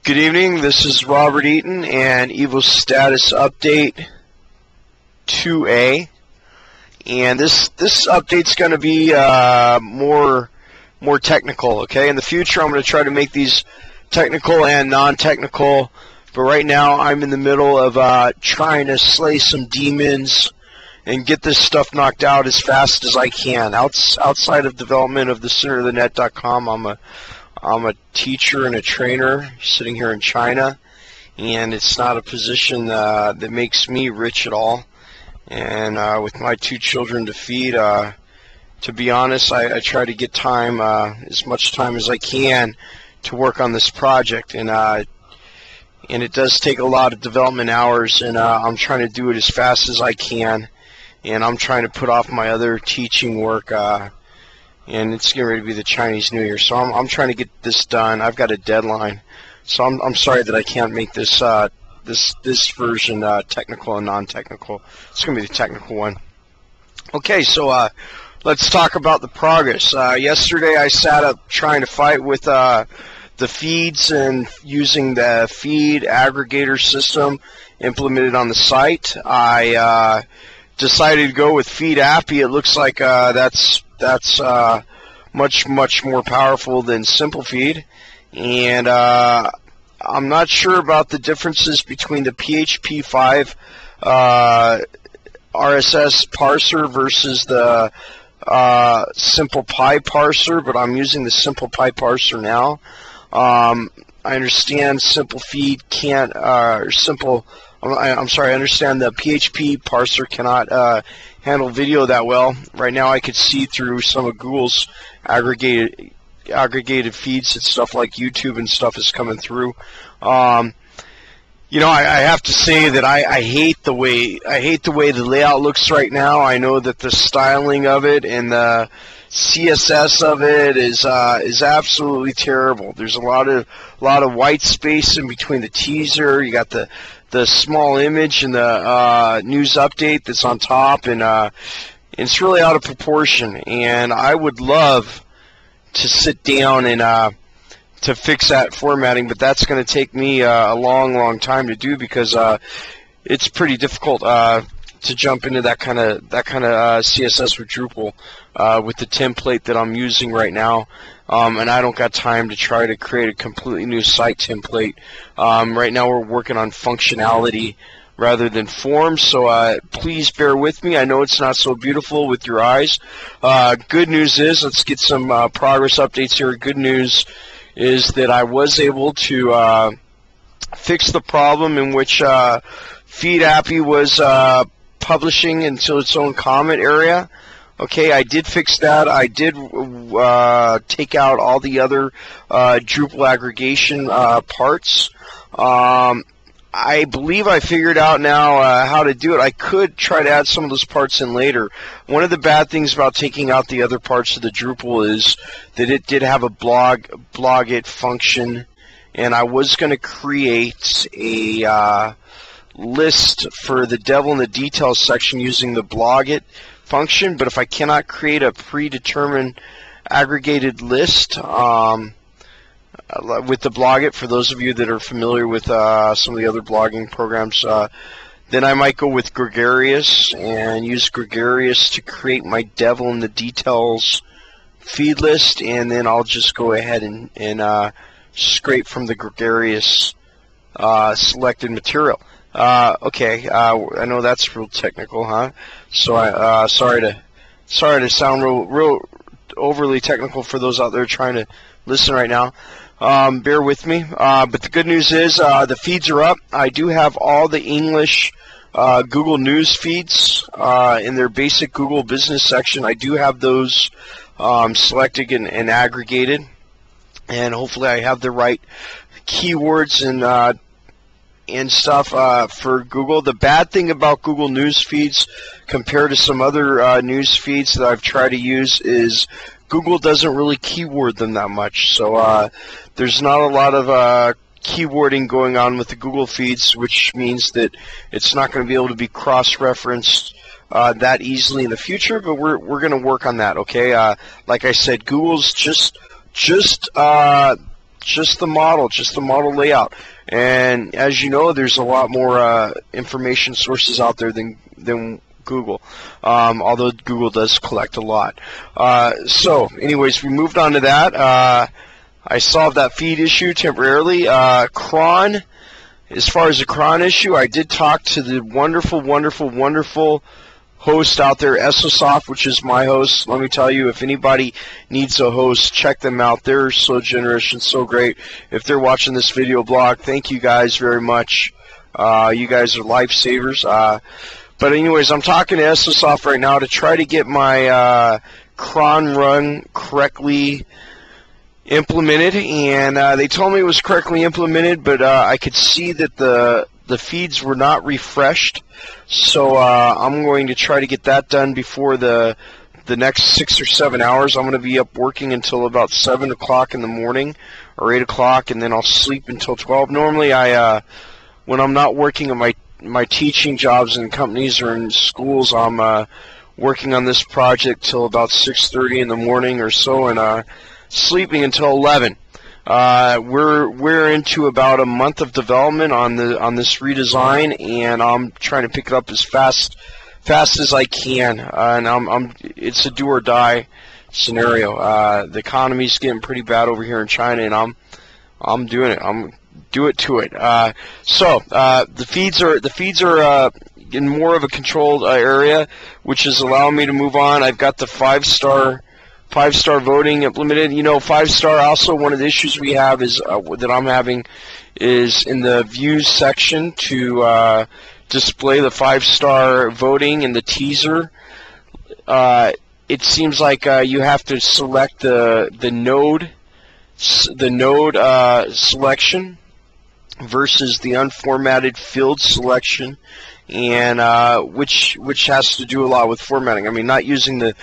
Good evening, this is Robert Eaton and Evostatus update 2A, and this update's going to be more technical. Okay, in the future I'm going to try to make these technical and non-technical, but right now I'm in the middle of trying to slay some demons and get this stuff knocked out as fast as I can. Outside of development of the centerofthenet.com, I'm a teacher and a trainer sitting here in China, and it's not a position that makes me rich at all. And with my 2 children to feed, to be honest, I try to get time, as much time as I can, to work on this project. And it does take a lot of development hours, and I'm trying to do it as fast as I can. And I'm trying to put off my other teaching work. And it's getting ready to be the Chinese New Year, so I'm trying to get this done. I've got a deadline, so I'm sorry that I can't make this this version technical and non-technical. It's going to be the technical one. Okay, so let's talk about the progress. Yesterday I sat up trying to fight with the feeds and using the feed aggregator system implemented on the site. I decided to go with feedapi. It looks like that's much more powerful than simple feed, and I'm not sure about the differences between the PHP 5 RSS parser versus the simple pi parser, but I'm using the simple pi parser now. I understand simple feed can't, I'm sorry, I understand the PHP parser cannot handle video that well. Right now I could see through some of Google's aggregated feeds and stuff like YouTube and stuff is coming through. You know, I have to say that I hate the way the layout looks right now. I know that the styling of it and the CSS of it is absolutely terrible. There's a lot of white space in between the teaser. You got the small image and the news update that's on top, and it's really out of proportion. And I would love to sit down and to fix that formatting, but that's going to take me a long time to do, because it's pretty difficult to jump into that kind of CSS with Drupal with the template that I'm using right now. And I don't got time to try to create a completely new site template. Right now we're working on functionality rather than forms, so please bear with me. I know it's not so beautiful with your eyes. Good news is, let's get some progress updates here. Good news is that I was able to fix the problem in which feedapi was publishing into its own comment area. Okay, I did fix that. I did take out all the other Drupal aggregation parts. I believe I figured out now how to do it. I could try to add some of those parts in later. One of the bad things about taking out the other parts of the Drupal is that it did have a blog it function, and I was going to create a list for the devil in the details section using the blog it function, but if I cannot create a predetermined aggregated list with the blog it, for those of you that are familiar with some of the other blogging programs, then I might go with gregarious and use gregarious to create my devil in the details feed list, and then I'll just go ahead and scrape from the gregarious selected material. Okay, I know that's real technical, huh? So sorry to sound real overly technical for those out there trying to listen right now. Bear with me. But the good news is the feeds are up. I do have all the English Google News feeds in their basic Google Business section. I do have those selected and aggregated, and hopefully I have the right keywords and stuff for Google. The bad thing about Google News feeds compared to some other news feeds that I've tried to use is Google doesn't really keyword them that much. So there's not a lot of keywording going on with the Google feeds, which means that it's not going to be able to be cross-referenced that easily in the future, but we're going to work on that. Okay, like I said, Google's just just the model layout. And as you know, there's a lot more information sources out there than Google, although Google does collect a lot. So anyways, we moved on to that. I solved that feed issue temporarily. Cron, as far as the cron issue, I did talk to the wonderful host out there, Evostatus, which is my host. Let me tell you, if anybody needs a host, check them out. They're so generous and so great. If they're watching this video blog, thank you guys very much. You guys are lifesavers. But anyways, I'm talking to Evostatus right now to try to get my cron run correctly implemented, and they told me it was correctly implemented, but I could see that the feeds were not refreshed. So I'm going to try to get that done before the next 6 or 7 hours. I'm going to be up working until about 7 o'clock in the morning or 8 o'clock, and then I'll sleep until 12. Normally, when I'm not working at my teaching jobs in companies or in schools, I'm working on this project till about 6:30 in the morning or so, and sleeping until 11. We're into about a month of development on this redesign, and I'm trying to pick it up as fast as I can. And it's a do or die scenario. The economy's getting pretty bad over here in China, and I'm doing it. I'm do it to it. So the feeds are in more of a controlled area, which is allowing me to move on. I've got the five-star voting implemented. You know, 5-star, also one of the issues we have is that I'm having is in the views section to display the 5-star voting in the teaser. It seems like you have to select the node selection versus the unformatted field selection, and which has to do a lot with formatting. I mean, not using the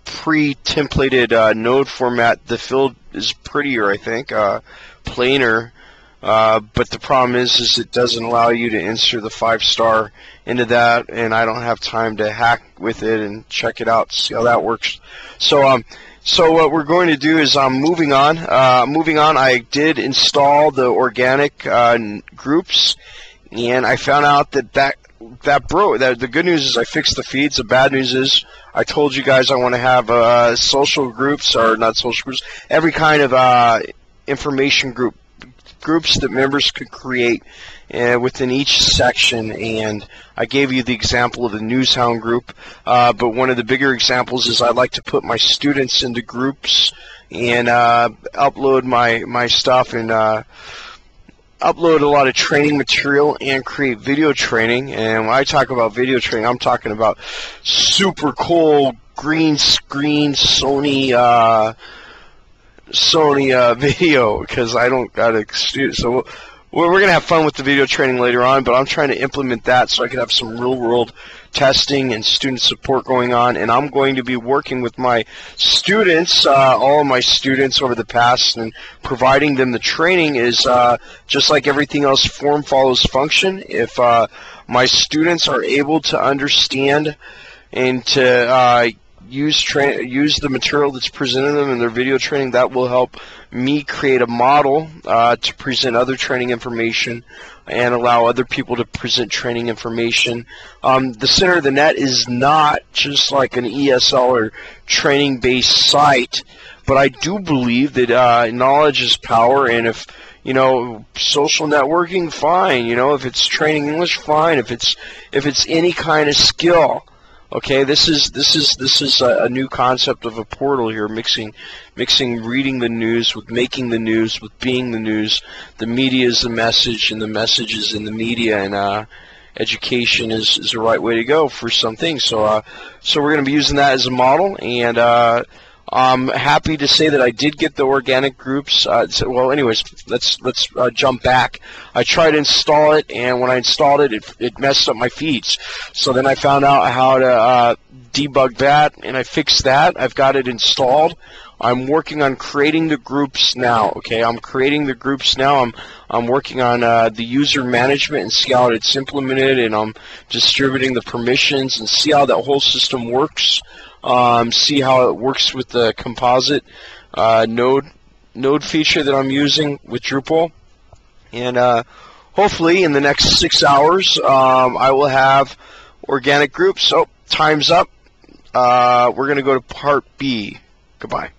pre-templated node format, the field is prettier, I think, plainer, but the problem is it doesn't allow you to insert the 5-star into that, and I don't have time to hack with it and check it out, see how that works. So what we're going to do is moving on. I did install the organic groups, and I found out that broke. The good news is I fixed the feeds. The bad news is I told you guys I want to have social groups, or not social groups, every kind of information groups that members could create within each section, and I gave you the example of the Newshound group, but one of the bigger examples is I like to put my students into groups and upload my stuff, and upload a lot of training material and create video training. And when I talk about video training, I'm talking about super cool green screen Sony video, because I don't got a student. So we're going to have fun with the video training later on, but I'm trying to implement that so I can have some real-world testing and student support going on. And I'm going to be working with my students, all of my students over the past, and providing them the training is just like everything else, form follows function. If my students are able to understand and to use the material that's presented them in their video training, that will help me create a model to present other training information and allow other people to present training information. The center of the net is not just like an ESL or training-based site, but I do believe that knowledge is power, and if social networking, fine. If it's training English, fine. If it's any kind of skill. Okay, this is a new concept of a portal here, mixing reading the news with making the news with being the news. The media is the message, and the message is in the media, and education is the right way to go for some things. So we're going to be using that as a model, and I'm happy to say that I did get the organic groups. Well, anyways, let's jump back. I tried to install it, and when I installed it, it messed up my feeds. So then I found out how to debug that, and I fixed that. I've got it installed. I'm working on creating the groups now. Okay, I'm creating the groups now. I'm working on the user management and see how it's implemented, and I'm distributing the permissions and see how that whole system works. See how it works with the composite node node feature that I'm using with Drupal. And hopefully in the next 6 hours, I will have organic groups. So time's up. We're going to go to part B. Goodbye.